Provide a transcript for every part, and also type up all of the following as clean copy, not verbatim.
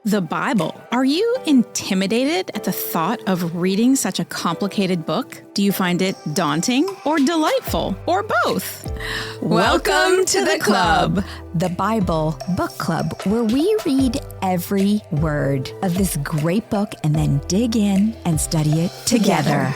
The Bible. Are you intimidated at the thought of reading such a complicated book? Do you find it daunting or delightful or both? Welcome to the club. The Bible Book Club, where we read every word of this great book and then dig in and study it together.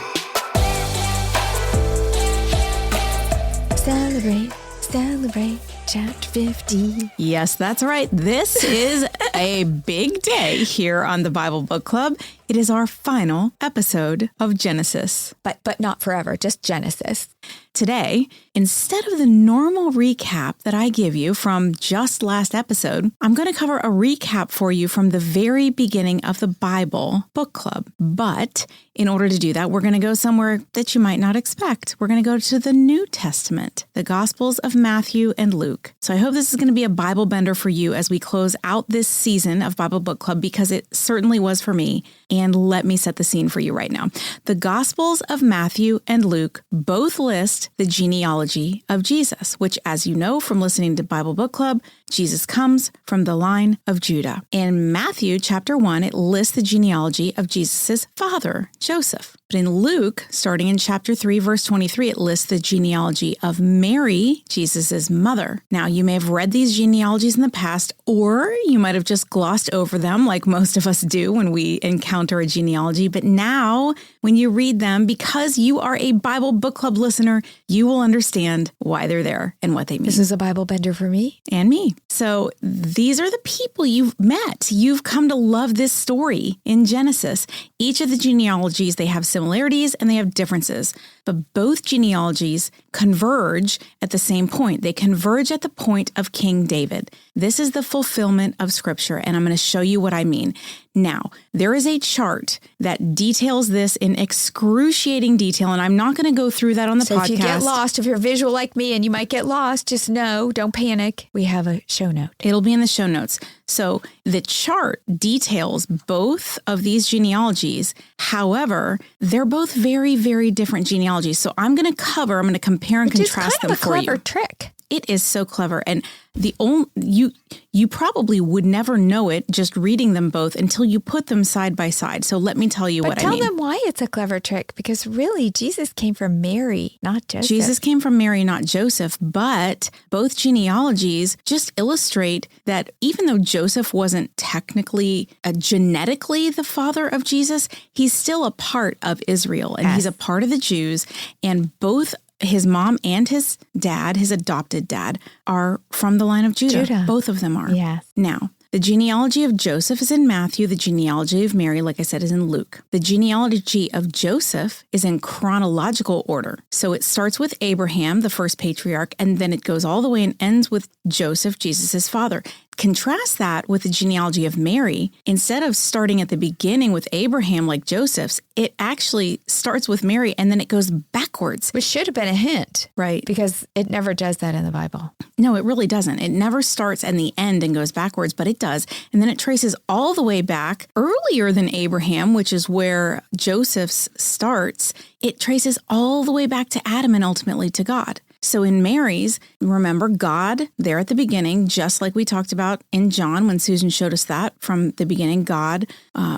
Celebrate, celebrate. Chapter 50. Yes, that's right. This is a big day here on the Bible Book Club. It is our final episode of Genesis. But not forever, just Genesis. Today, instead of the normal recap that I give you from just last episode, I'm going to cover a recap for you from the very beginning of the Bible Book Club. But in order to do that, we're going to go somewhere that you might not expect. We're going to go to the New Testament, the Gospels of Matthew and Luke. So I hope this is going to be a Bible bender for you as we close out this season of Bible Book Club, because it certainly was for me. And let me set the scene for you right now. The Gospels of Matthew and Luke both list the genealogy of Jesus, which, as you know from listening to Bible Book Club, Jesus comes from the line of Judah. In Matthew chapter 1, it lists the genealogy of Jesus' father, Joseph. But in Luke, starting in chapter 3, verse 23, it lists the genealogy of Mary, Jesus' mother. Now, you may have read these genealogies in the past, or you might have just glossed over them like most of us do when we encounter a genealogy. But now, when you read them, because you are a Bible Book Club listener, you will understand why they're there and what they mean. This is a Bible bender for me. And me. So these are the people you've met. You've come to love this story in Genesis. Each of the genealogies, they have similarities and they have differences, but both genealogies converge at the same point. They converge at the point of King David. This is the fulfillment of Scripture, and I'm going to show you what I mean. Now, there is a chart that details this in excruciating detail, and I'm not going to go through that on the podcast. So if you get lost, if you're visual like me and you might get lost, just know, don't panic. We have a show note. It'll be in the show notes. So the chart details both of these genealogies. However, they're both very, very different genealogies. So I'm going to compare and contrast them for you. It's kind of a clever trick. It is so clever. And you probably would never know it just reading them both until you put them side by side. So let me tell you what I mean. But tell them why it's a clever trick, because really Jesus came from Mary, not Joseph. Jesus came from Mary, not Joseph, but both genealogies just illustrate that even though Joseph wasn't technically, genetically the father of Jesus, he's still a part of Israel, and he's a part of the Jews, and both his mom and his dad, his adopted dad, are from the line of Judah. Both of them are. Yes. Now, the genealogy of Joseph is in Matthew. The genealogy of Mary, like I said, is in Luke. The genealogy of Joseph is in chronological order. So it starts with Abraham, the first patriarch, and then it goes all the way and ends with Joseph, Jesus' father. Contrast that with the genealogy of Mary. Instead of starting at the beginning with Abraham like Joseph's, it actually starts with Mary and then it goes backwards. Which should have been a hint. Right. Because it never does that in the Bible. No, it really doesn't. It never starts at the end and goes backwards, but it does. And then it traces all the way back earlier than Abraham, which is where Joseph's starts. It traces all the way back to Adam and ultimately to God. So in Mary's, remember God there at the beginning, just like we talked about in John when Susan showed us that from the beginning, God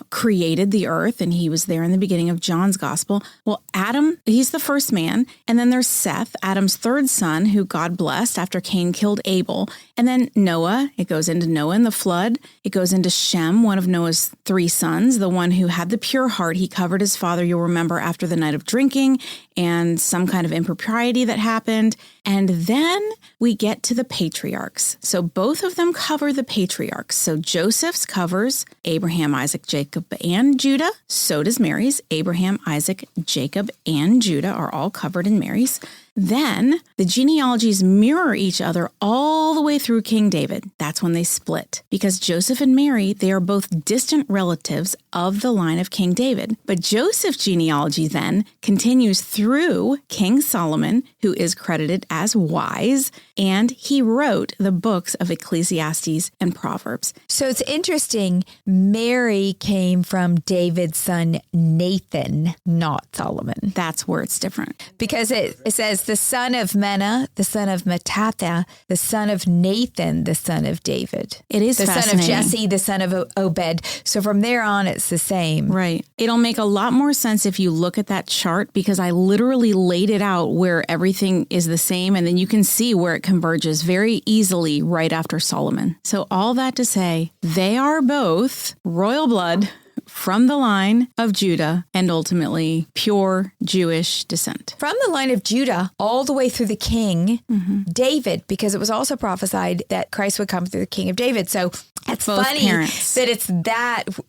created the earth and he was there in the beginning of John's gospel. Well, Adam, he's the first man. And then there's Seth, Adam's third son, who God blessed after Cain killed Abel. And then Noah, it goes into Noah and the flood. It goes into Shem, one of Noah's three sons, the one who had the pure heart. He covered his father, you'll remember, after the night of drinking and some kind of impropriety that happened. And then we get to the patriarchs. So both of them cover the patriarchs. So Joseph's covers Abraham, Isaac, Jacob, and Judah. So does Mary's. Abraham, Isaac, Jacob, and Judah are all covered in Mary's. Then the genealogies mirror each other all the way through King David. That's when they split. Because Joseph and Mary, they are both distant relatives of the line of King David. But Joseph's genealogy then continues through King Solomon, who is credited as wise, and he wrote the books of Ecclesiastes and Proverbs. So it's interesting. Mary came from David's son Nathan, not Solomon. That's where it's different. Because it says was the son of Menah, the son of Mattatha, the son of Nathan, the son of David. It is the son of fascinating. Jesse, the son of Obed. So from there on, it's the same. Right. It'll make a lot more sense if you look at that chart, because I literally laid it out where everything is the same, and then you can see where it converges very easily right after Solomon. So all that to say, they are both royal blood from the line of Judah and ultimately pure Jewish descent. From the line of Judah all the way through the king, David, because it was also prophesied that Christ would come through the king of David. So it's Both funny parents. that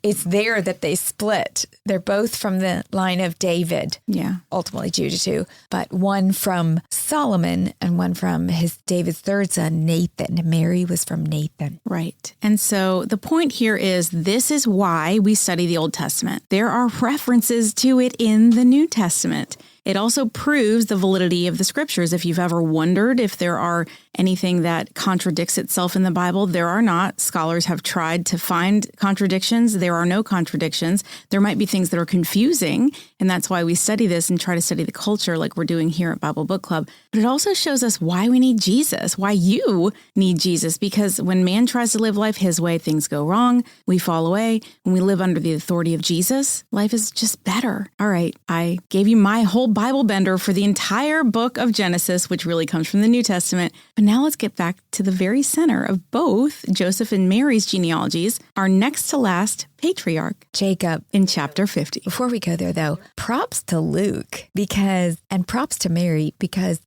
it's there that they split. They're both from the line of David. Yeah. Ultimately Judah too, but one from Solomon and one from David's third son, Nathan. Mary was from Nathan. Right. And so the point here is this is why we study the Old Testament. There are references to it in the New Testament. It also proves the validity of the scriptures. If you've ever wondered if there are anything that contradicts itself in the Bible, there are not. Scholars have tried to find contradictions. There are no contradictions. There might be things that are confusing, and that's why we study this and try to study the culture like we're doing here at Bible Book Club. But it also shows us why we need Jesus, why you need Jesus, because when man tries to live life his way, things go wrong. We fall away. When we live under the authority of Jesus, life is just better. All right, I gave you my whole Bible bender for the entire book of Genesis, which really comes from the New Testament. But now let's get back to the very center of both Joseph and Mary's genealogies, our next to last patriarch, Jacob. in chapter 50. Before we go there, though, props to Luke and props to Mary because,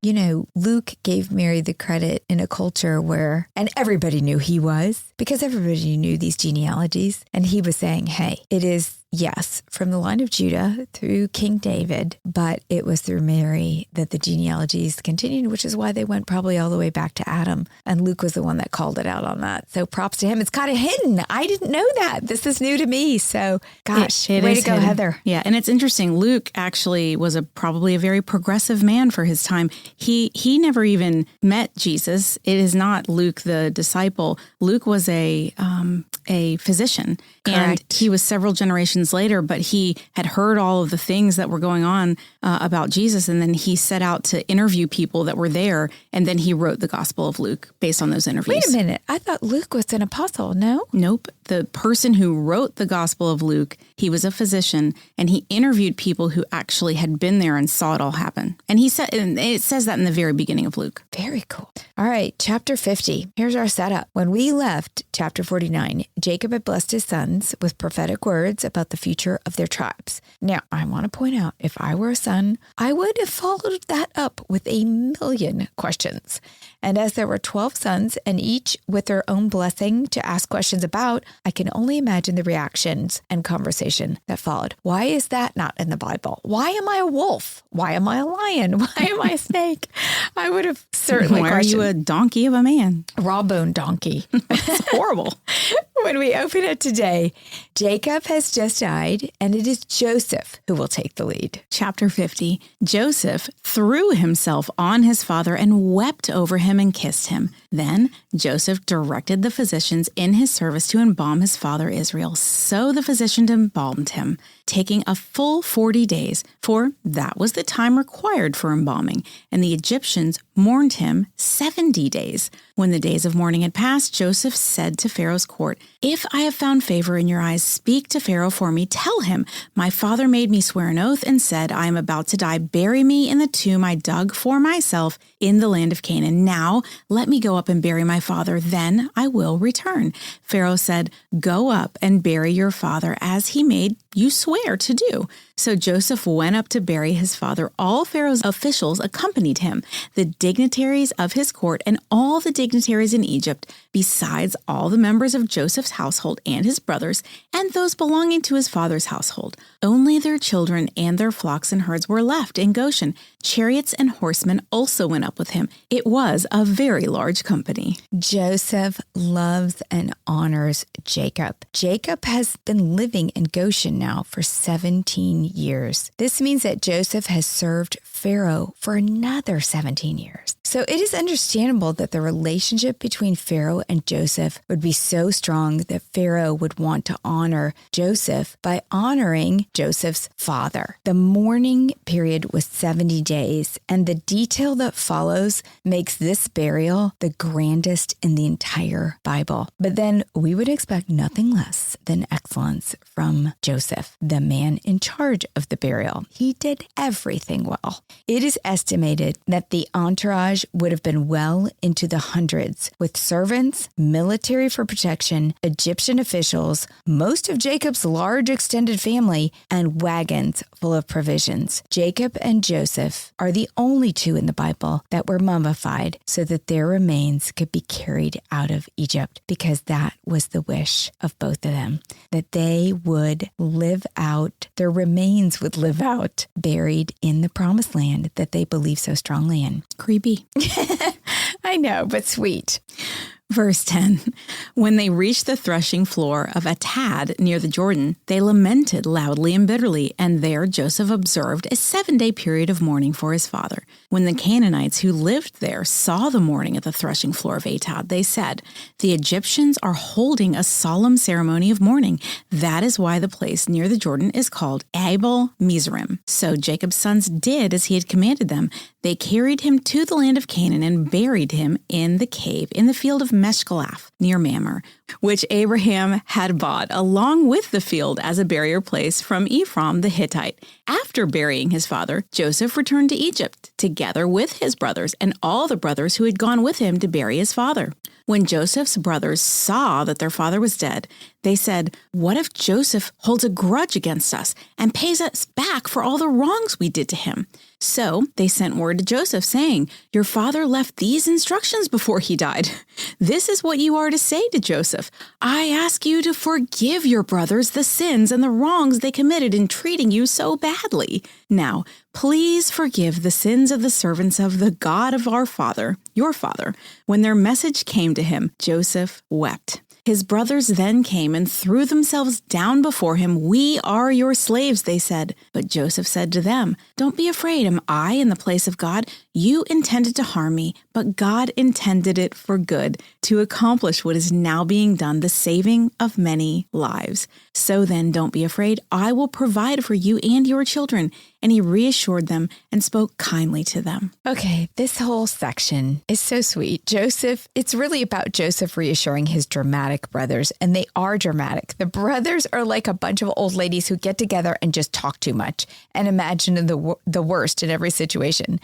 Luke gave Mary the credit in a culture where, and everybody knew he was because everybody knew these genealogies. And he was saying, hey, it is, yes, from the line of Judah through King David, but it was through Mary that the genealogies continued, which is why they went probably all the way back to Adam. And Luke was the one that called it out on that. So props to him. It's kind of hidden. I didn't know that. This is new to me. So gosh, It way is to go, hidden. Heather. Yeah. And it's interesting. Luke actually was probably a very progressive man for his time. He never even met Jesus. It is not Luke, the disciple. Luke was a physician. Correct. And he was several generations later, but he had heard all of the things that were going on about Jesus. And then he set out to interview people that were there. And then he wrote the Gospel of Luke based on those interviews. Wait a minute. I thought Luke was an apostle. No? Nope. The person who wrote the Gospel of Luke, he was a physician, and he interviewed people who actually had been there and saw it all happen. And it says that in the very beginning of Luke. Very cool. All right. Chapter 50. Here's our setup. When we left chapter 49, Jacob had blessed his sons with prophetic words about the future of their tribes. Now, I want to point out, if I were a son, I would have followed that up with a million questions. And as there were 12 sons, and each with their own blessing to ask questions about, I can only imagine the reactions and conversation that followed. Why is that not in the Bible? Why am I a wolf? Why am I a lion? Why am I a snake? I would have certainly Why questioned. are you a donkey of a man? Raw bone donkey? It's horrible. When we open it today, Jacob has just died, and it is Joseph who will take the lead. Chapter 50, Joseph threw himself on his father and wept over him and kissed him. Then Joseph directed the physicians in his service to embalm his father Israel. So the physicians embalmed him, taking a full 40 days, for that was the time required for embalming. And the Egyptians mourned him 70 days. When the days of mourning had passed, Joseph said to Pharaoh's court, "If I have found favor in your eyes, speak to Pharaoh for me. Tell him, my father made me swear an oath and said, I am about to die. Bury me in the tomb I dug for myself in the land of Canaan. Now let me go up and bury my father. Then I will return." Pharaoh said, "Go up and bury your father as he made you swear to do." So Joseph went up to bury his father. All Pharaoh's officials accompanied him, the dignitaries of his court and all the dignitaries in Egypt, besides all the members of Joseph's household and his brothers, and those belonging to his father's household. Only their children and their flocks and herds were left in Goshen. Chariots and horsemen also went up with him. It was a very large company. Joseph loves and honors Jacob. Jacob has been living in Goshen now for 17 years. This means that Joseph has served Pharaoh for another 17 years. So it is understandable that the relationship between Pharaoh and Joseph would be so strong that Pharaoh would want to honor Joseph by honoring Joseph's father. The mourning period was 70 days, and the detail that follows makes this burial the grandest in the entire Bible. But then we would expect nothing less than excellence from Joseph, the man in charge of the burial. He did everything well. It is estimated that the entourage would have been well into the hundreds, with servants, military for protection, Egyptian officials, most of Jacob's large extended family, and wagons full of provisions. Jacob and Joseph are the only two in the Bible that were mummified so that their remains could be carried out of Egypt, because that was the wish of both of them, that they would live out, their remains would live out, buried in the promised land that they believe so strongly in. Creepy. I know, but sweet. Verse 10, when they reached the threshing floor of Atad near the Jordan, they lamented loudly and bitterly, and there Joseph observed a 7-day period of mourning for his father. When the Canaanites who lived there saw the mourning at the threshing floor of Atad, they said, the Egyptians are holding a solemn ceremony of mourning. That is why the place near the Jordan is called Abel Mizraim. So Jacob's sons did as he had commanded them. They carried him to the land of Canaan and buried him in the cave in the field of Meshkalaf near Mamre, which Abraham had bought along with the field as a burial place from Ephraim the Hittite. After burying his father, Joseph returned to Egypt together with his brothers and all the brothers who had gone with him to bury his father. When Joseph's brothers saw that their father was dead, they said, what if Joseph holds a grudge against us and pays us back for all the wrongs we did to him? So they sent word to Joseph saying, your father left these instructions before he died. This is what you are to say to Joseph. I ask you to forgive your brothers the sins and the wrongs they committed in treating you so badly. Now, please forgive the sins of the servants of the God of our father, your father. When their message came to him, Joseph wept. His brothers then came and threw themselves down before him. We are your slaves, they said. But Joseph said to them, don't be afraid. Am I in the place of God? You intended to harm me, but God intended it for good, to accomplish what is now being done, the saving of many lives. So then, don't be afraid. I will provide for you and your children. And he reassured them and spoke kindly to them. Okay, this whole section is so sweet. Joseph, it's really about Joseph reassuring his dramatic brothers, and they are dramatic. The brothers are like a bunch of old ladies who get together and just talk too much and imagine the worst in every situation.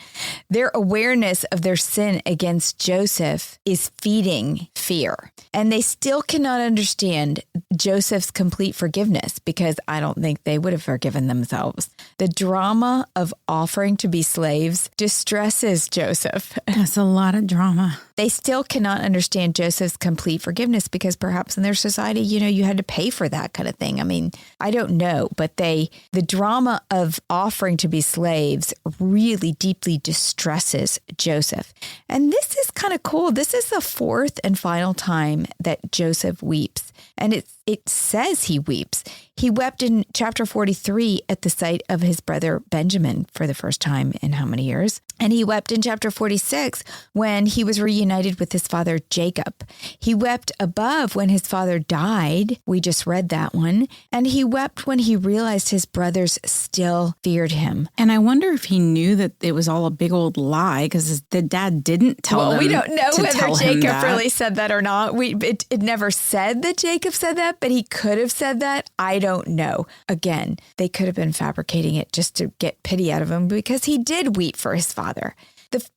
Their awareness of their sin against Joseph is feeding fear, and they still cannot understand Joseph's complete forgiveness, because I don't think they would have forgiven themselves. The drama of offering to be slaves distresses Joseph. That's a lot of drama. They still cannot understand Joseph's complete forgiveness, because perhaps in their society, you had to pay for that kind of thing. I mean, I don't know, but the drama of offering to be slaves really deeply distresses Joseph. And this is kind of cool. This is the fourth and final time that Joseph weeps. And it says he weeps. He wept in chapter 43 at the sight of his brother Benjamin for the first time in how many years? And he wept in chapter 46 when he was reunited with his father Jacob. He wept above when his father died. We just read that one. And he wept when he realized his brothers still feared him. And I wonder if he knew that it was all a big old lie, because the dad didn't tell him. We don't know whether Jacob really said that or not. It never said that Jacob said that, but he could have said that. I don't know. Again, they could have been fabricating it just to get pity out of him, because he did weep for his father.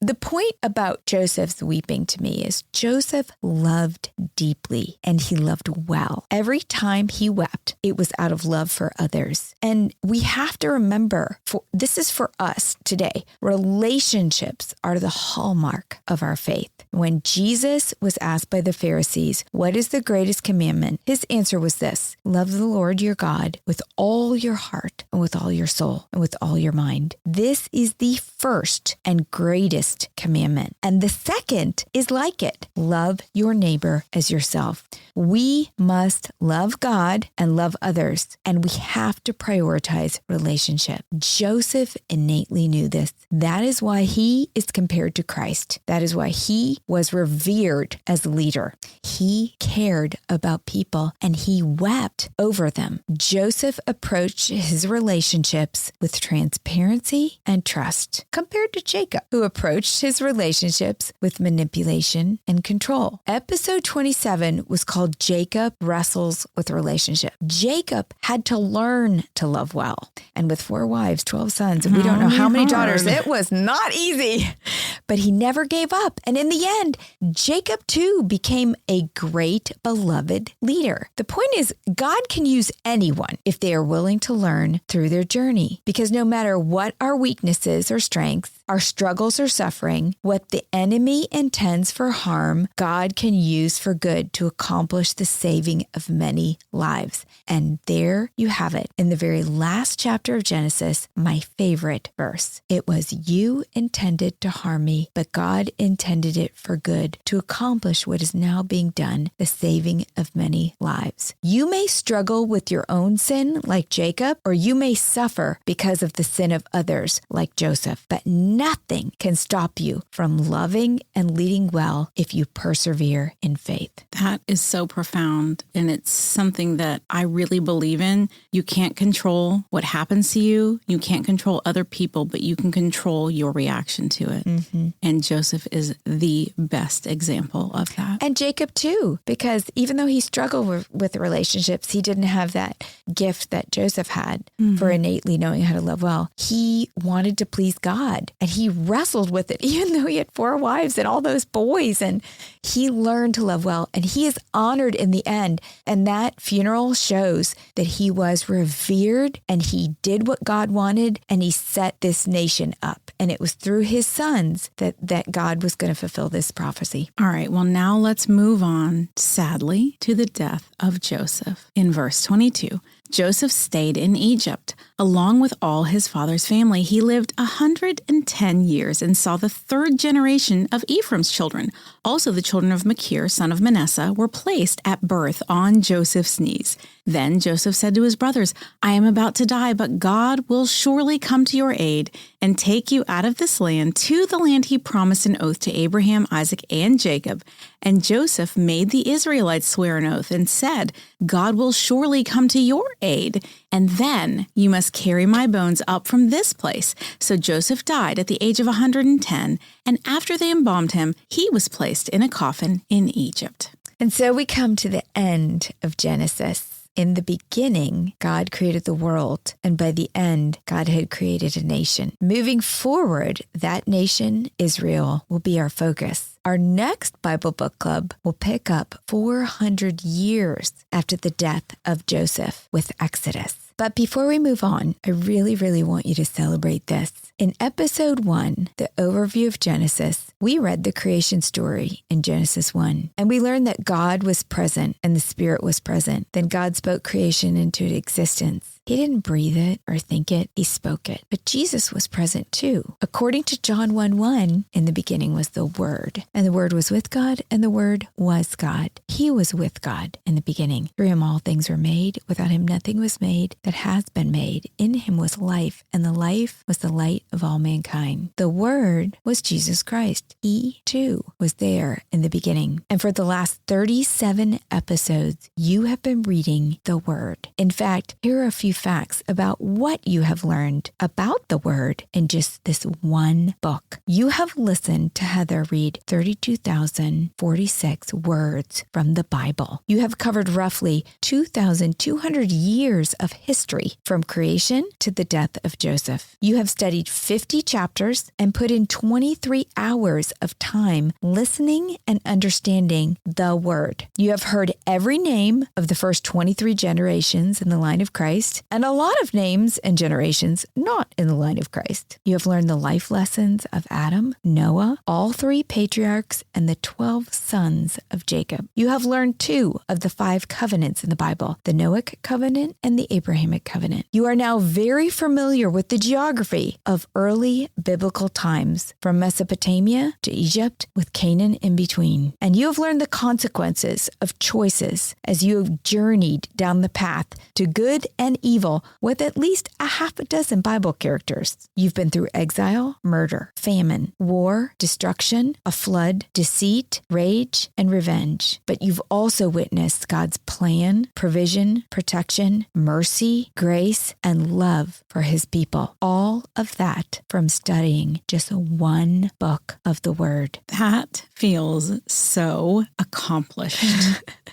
The point about Joseph's weeping to me is Joseph loved deeply and he loved well. Every time he wept, it was out of love for others. And we have to remember, this is for us today, relationships are the hallmark of our faith. When Jesus was asked by the Pharisees, what is the greatest commandment? His answer was this: love the Lord your God with all your heart and with all your soul and with all your mind. This is the first and greatest greatest commandment. And the second is like it. Love your neighbor as yourself. We must love God and love others, and we have to prioritize relationship. Joseph innately knew this. That is why he is compared to Christ. That is why he was revered as a leader. He cared about people and he wept over them. Joseph approached his relationships with transparency and trust, compared to Jacob, who approached his relationships with manipulation and control. Episode 27 was called Jacob Wrestles with Relationship. Jacob had to learn to love well. And with 4 wives, 12 sons, and we don't know how many daughters, it was not easy. But he never gave up. And in the end, Jacob too became a great beloved leader. The point is, God can use anyone if they are willing to learn through their journey. Because no matter what our weaknesses or strengths, our struggles or suffering, what the enemy intends for harm, God can use for good to accomplish the saving of many lives. And there you have it. In the very last chapter of Genesis, my favorite verse. It was, you intended to harm me, but God intended it for good to accomplish what is now being done, the saving of many lives. You may struggle with your own sin like Jacob, or you may suffer because of the sin of others like Joseph, but nothing can stop you from loving and leading well if you persevere in faith. That is so profound, and it's something that I really believe in. You can't control what happens to you. You can't control other people, but you can control your reaction to it. Mm-hmm. And Joseph is the best example of that. And Jacob too, because even though he struggled with relationships, he didn't have that gift that Joseph had for innately knowing how to love well. He wanted to please God, and he wrestled with it, even though he had 4 wives and all those boys, and he learned to love well, and he is honored in the end. And that funeral shows that he was revered, and he did what God wanted, and he set this nation up. And it was through his sons that God was going to fulfill this prophecy. All right, well, now let's move on, sadly, to the death of Joseph. In verse 22, Joseph stayed in Egypt. Along with all his father's family, he lived 110 years and saw the 3rd generation of Ephraim's children. Also, the children of Machir, son of Manasseh, were placed at birth on Joseph's knees. Then Joseph said to his brothers, I am about to die, but God will surely come to your aid and take you out of this land to the land he promised an oath to Abraham, Isaac, and Jacob. And Joseph made the Israelites swear an oath and said, God will surely come to your aid, and then you must carry my bones up from this place. So Joseph died at the age of 110, and after they embalmed him, he was placed in a coffin in Egypt. And so we come to the end of Genesis. In the beginning, God created the world, and by the end, God had created a nation. Moving forward, that nation, Israel, will be our focus. Our next Bible Book Club will pick up 400 years after the death of Joseph with Exodus. But before we move on, I really, really want you to celebrate this. In episode 1, the overview of Genesis, we read the creation story in Genesis 1, and we learned that God was present and the Spirit was present. Then God spoke creation into existence. He didn't breathe it or think it, he spoke it. But Jesus was present too. According to John 1:1, in the beginning was the Word, and the Word was with God, and the Word was God. He was with God in the beginning. Through him all things were made. Without him nothing was made that has been made. In him was life, and the life was the light of all mankind. The Word was Jesus Christ. He too was there in the beginning. And for the last 37 episodes, you have been reading the Word. In fact, here are a few facts about what you have learned about the Word in just this one book. You have listened to Heather read 32,046 words from the Bible. You have covered roughly 2,200 years of history from creation to the death of Joseph. You have studied 50 chapters and put in 23 hours of time listening and understanding the Word. You have heard every name of the first 23 generations in the line of Christ, and a lot of names and generations not in the line of Christ. You have learned the life lessons of Adam, Noah, all 3 patriarchs, and the 12 sons of Jacob. You have learned 2 of the 5 covenants in the Bible, the Noahic covenant and the Abrahamic covenant. You are now very familiar with the geography of early biblical times, from Mesopotamia to Egypt, with Canaan in between. And you have learned the consequences of choices as you have journeyed down the path to good and evil with at least a half a dozen Bible characters. You've been through exile, murder, famine, war, destruction, a flood, deceit, rage, and revenge. But you've also witnessed God's plan, provision, protection, mercy, grace, and love for his people. All of that from studying just one book of the Word. That feels so accomplished.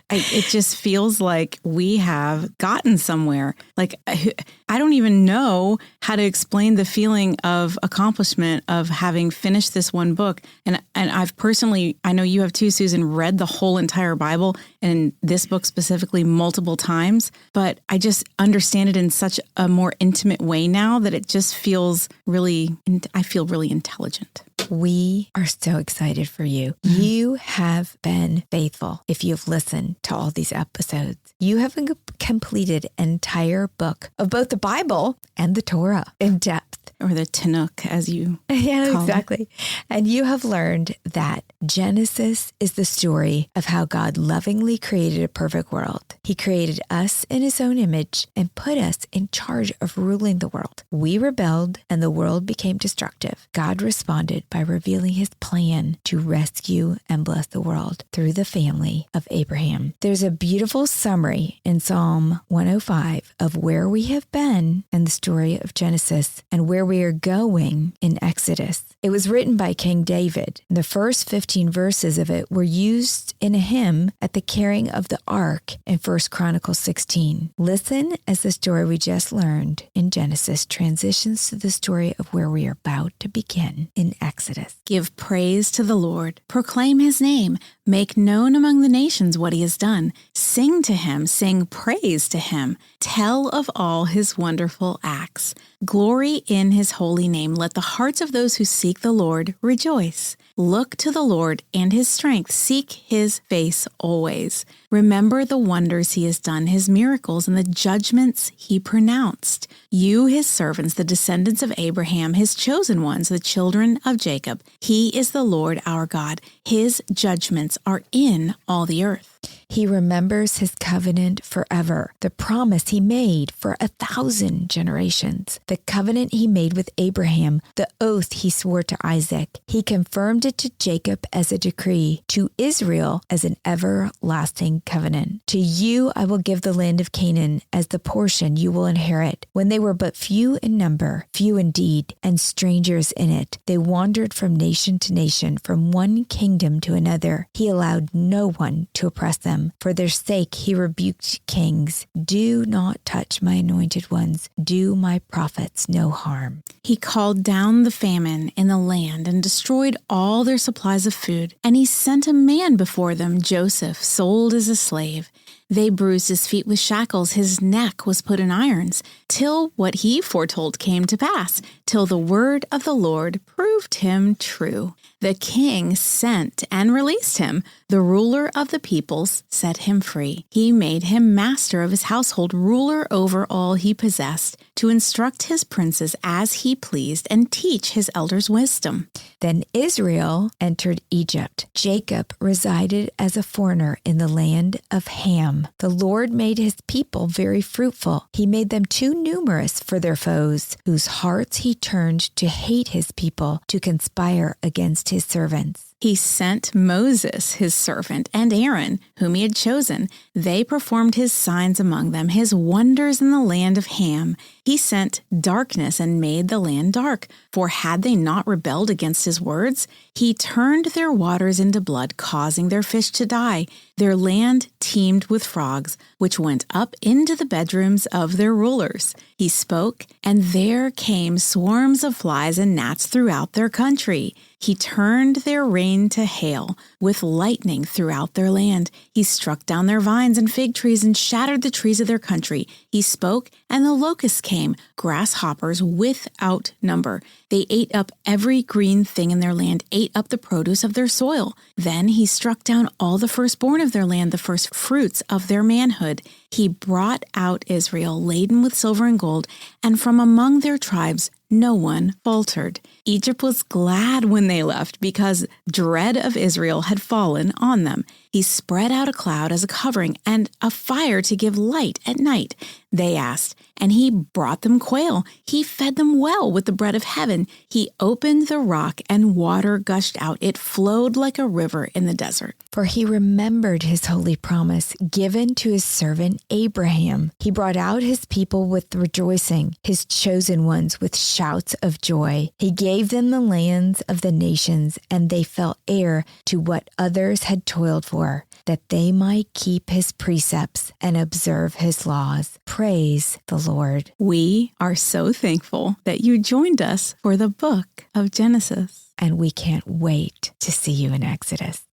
It just feels like we have gotten somewhere. Like, I don't even know how to explain the feeling of accomplishment of having finished this one book. And I've personally, I know you have too, Susan, read the whole entire Bible, and this book specifically multiple times. But I just understand it in such a more intimate way now that it just feels really, I feel really intelligent. We are so excited for you. You have been faithful. If you've listened to all these episodes, you have completed an entire book of both the Bible and the Torah in depth. Or the Tanakh, as you call exactly. It. And you have learned that Genesis is the story of how God lovingly created a perfect world. He created us in his own image and put us in charge of ruling the world. We rebelled and the world became destructive. God responded by revealing his plan to rescue and bless the world through the family of Abraham. There's a beautiful summary in Psalm 105 of where we have been in the story of Genesis and where we are going in Exodus. It was written by King David. The first 15 verses of it were used in a hymn at the carrying of the ark in 1 Chronicles 16. Listen as the story we just learned in Genesis transitions to the story of where we are about to begin in Exodus. Give praise to the Lord. Proclaim his name. Make known among the nations what he has done. Sing to him. Sing praise to him. Tell of all his wonderful acts. Glory in his holy name. Let the hearts of those who seek the Lord rejoice. Look to the Lord and his strength. Seek his face always. Remember the wonders he has done, his miracles, and the judgments he pronounced. You, his servants, the descendants of Abraham, his chosen ones, the children of Jacob. He is the Lord our God. His judgments are in all the earth. He remembers his covenant forever, the promise he made for 1,000 generations, the covenant he made with Abraham, the oath he swore to Isaac. He confirmed it to Jacob as a decree, to Israel as an everlasting covenant. To you I will give the land of Canaan as the portion you will inherit. When they were but few in number, few indeed, and strangers in it, they wandered from nation to nation, from one kingdom to another. He allowed no one to oppress them. For their sake he rebuked kings. Do not touch my anointed ones. Do my prophets no harm. He called down the famine in the land and destroyed all their supplies of food. And he sent a man before them, Joseph, sold as a slave. They bruised his feet with shackles, his neck was put in irons, till what he foretold came to pass, till the word of the Lord proved him true. The king sent and released him. The ruler of the peoples set him free. He made him master of his household, ruler over all he possessed, to instruct his princes as he pleased and teach his elders wisdom. Then Israel entered Egypt. Jacob resided as a foreigner in the land of Ham. The Lord made his people very fruitful. He made them too numerous for their foes, whose hearts he turned to hate his people, to conspire against his servants. He sent Moses, his servant, and Aaron, whom he had chosen. They performed his signs among them, his wonders in the land of Ham. He sent darkness and made the land dark, for had they not rebelled against his words? He turned their waters into blood, causing their fish to die. Their land teemed with frogs, which went up into the bedrooms of their rulers. He spoke, and there came swarms of flies and gnats throughout their country. He turned their rain to hail, with lightning throughout their land. He struck down their vines and fig trees and shattered the trees of their country. He spoke, and the locusts came, grasshoppers without number. They ate up every green thing in their land, ate up the produce of their soil. Then he struck down all the firstborn of their land, the first fruits of their manhood. He brought out Israel laden with silver and gold, and from among their tribes no one faltered. Egypt was glad when they left because dread of Israel had fallen on them. He spread out a cloud as a covering and a fire to give light at night. They asked, and he brought them quail. He fed them well with the bread of heaven. He opened the rock and water gushed out. It flowed like a river in the desert. For he remembered his holy promise given to his servant Abraham. He brought out his people with rejoicing, his chosen ones with shouts of joy. He gave them the lands of the nations, and they fell heir to what others had toiled for, that they might keep his precepts and observe his laws. Praise the Lord. We are so thankful that you joined us for the book of Genesis. And we can't wait to see you in Exodus.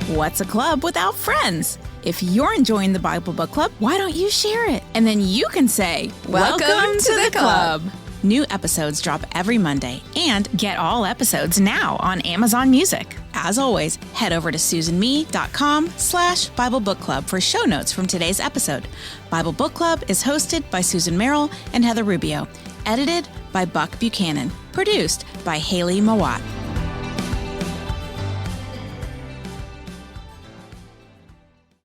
What's a club without friends? If you're enjoying the Bible Book Club, why don't you share it? And then you can say, Welcome to the club. New episodes drop every Monday, and get all episodes now on Amazon Music. As always, head over to susanme.com/Bible Book Club for show notes from today's episode. Bible Book Club is hosted by Susan Merrill and Heather Rubio, edited by Buck Buchanan, produced by Hayley Mawat.